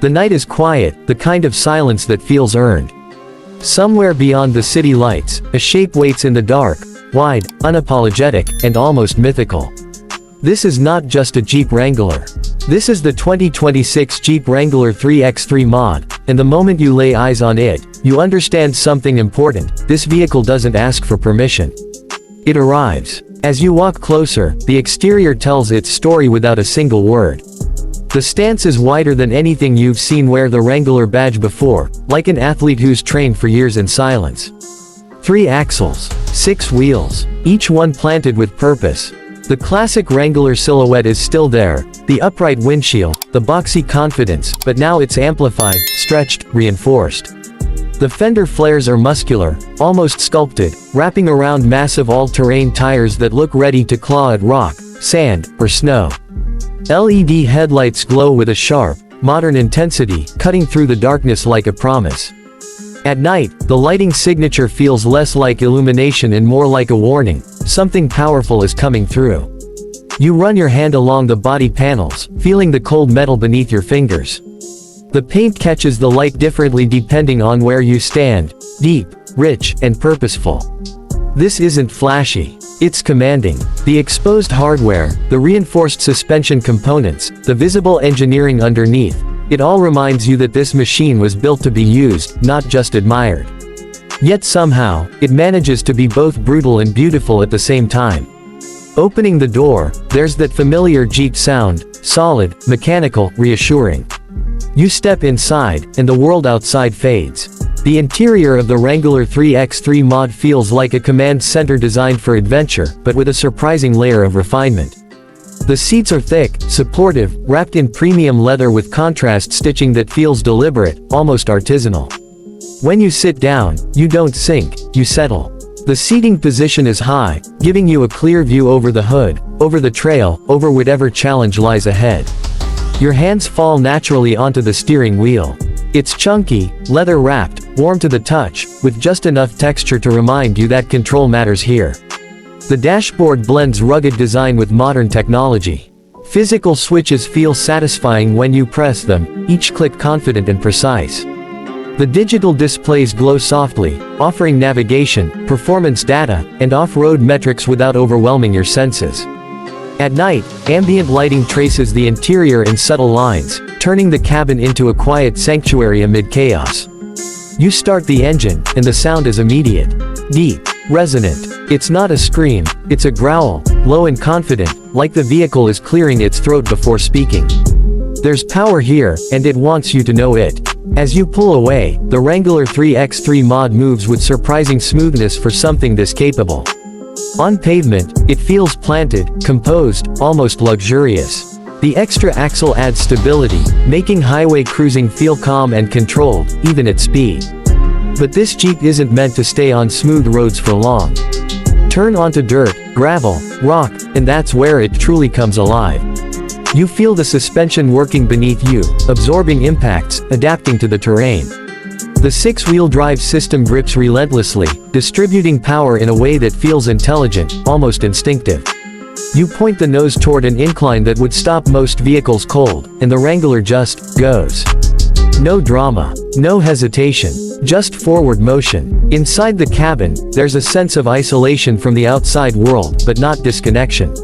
The night is quiet, the kind of silence that feels earned. Somewhere beyond the city lights, a shape waits in the dark, wide, unapologetic, and almost mythical. This is not just a Jeep Wrangler. This is the 2026 Jeep Wrangler 3x3 mod, and the moment you lay eyes on it, you understand something important: this vehicle doesn't ask for permission. It arrives. As you walk closer, the exterior tells its story without a single word. The stance is wider than anything you've seen wear the Wrangler badge before, like an athlete who's trained for years in silence. 3 axles, 6 wheels, each one planted with purpose. The classic Wrangler silhouette is still there, the upright windshield, the boxy confidence, but now it's amplified, stretched, reinforced. The fender flares are muscular, almost sculpted, wrapping around massive all-terrain tires that look ready to claw at rock, sand, or snow. LED headlights glow with a sharp, modern intensity, cutting through the darkness like a promise. At night, the lighting signature feels less like illumination and more like a warning: something powerful is coming through. You run your hand along the body panels, feeling the cold metal beneath your fingers. The paint catches the light differently depending on where you stand: deep, rich, and purposeful. This isn't flashy. It's commanding. The exposed hardware, the reinforced suspension components, the visible engineering underneath, it all reminds you that this machine was built to be used, not just admired. Yet somehow, it manages to be both brutal and beautiful at the same time. Opening the door, there's that familiar Jeep sound: solid, mechanical, reassuring. You step inside, and the world outside fades. The interior of the Wrangler 3x3 mod feels like a command center designed for adventure, but with a surprising layer of refinement. The seats are thick, supportive, wrapped in premium leather with contrast stitching that feels deliberate, almost artisanal. When you sit down, you don't sink, you settle. The seating position is high, giving you a clear view over the hood, over the trail, over whatever challenge lies ahead. Your hands fall naturally onto the steering wheel. It's chunky, leather-wrapped, warm to the touch, with just enough texture to remind you that control matters here. The dashboard blends rugged design with modern technology. Physical switches feel satisfying when you press them, each click confident and precise. The digital displays glow softly, offering navigation, performance data, and off-road metrics without overwhelming your senses. At night, ambient lighting traces the interior in subtle lines, turning the cabin into a quiet sanctuary amid chaos. You start the engine, and the sound is immediate. Deep. Resonant. It's not a scream, it's a growl, low and confident, like the vehicle is clearing its throat before speaking. There's power here, and it wants you to know it. As you pull away, the Wrangler 3x3 mod moves with surprising smoothness for something this capable. On pavement, it feels planted, composed, almost luxurious. The extra axle adds stability, making highway cruising feel calm and controlled, even at speed. But this Jeep isn't meant to stay on smooth roads for long. Turn onto dirt, gravel, rock, and that's where it truly comes alive. You feel the suspension working beneath you, absorbing impacts, adapting to the terrain. The 6-wheel drive system grips relentlessly, distributing power in a way that feels intelligent, almost instinctive. You point the nose toward an incline that would stop most vehicles cold, and the Wrangler just goes. No drama, no hesitation, just forward motion. Inside the cabin, there's a sense of isolation from the outside world, but not disconnection.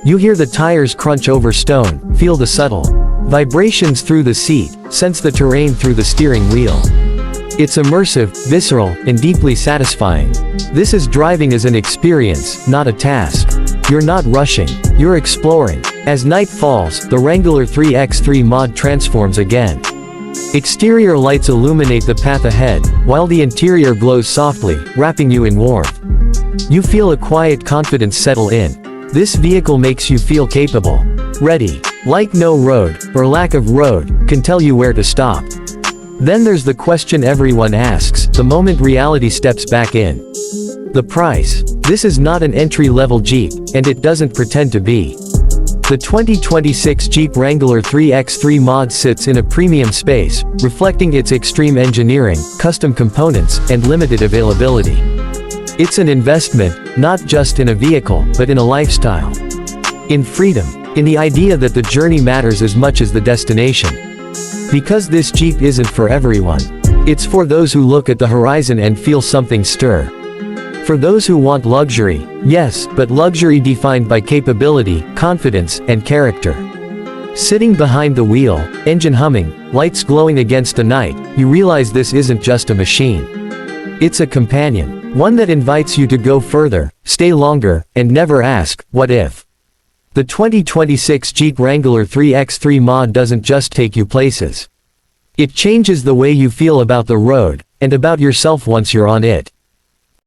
You hear the tires crunch over stone, feel the subtle vibrations through the seat, sense the terrain through the steering wheel. It's immersive, visceral, and deeply satisfying. This is driving as an experience, not a task. You're not rushing, you're exploring. As night falls, the Wrangler 3x3 mod transforms again. Exterior lights illuminate the path ahead, while the interior glows softly, wrapping you in warmth. You feel a quiet confidence settle in. This vehicle makes you feel capable. Ready. Like no road, or lack of road, can tell you where to stop. Then there's the question everyone asks, the moment reality steps back in. The price. This is not an entry-level Jeep, and it doesn't pretend to be. The 2026 Jeep Wrangler 3x3 mod sits in a premium space, reflecting its extreme engineering, custom components, and limited availability. It's an investment, not just in a vehicle, but in a lifestyle. In freedom. In the idea that the journey matters as much as the destination. Because this Jeep isn't for everyone. It's for those who look at the horizon and feel something stir. For those who want luxury, yes, but luxury defined by capability, confidence, and character. Sitting behind the wheel, engine humming, lights glowing against the night, you realize this isn't just a machine. It's a companion. One that invites you to go further, stay longer, and never ask, what if? The 2026 Jeep Wrangler 3x3 mod doesn't just take you places. It changes the way you feel about the road, and about yourself once you're on it.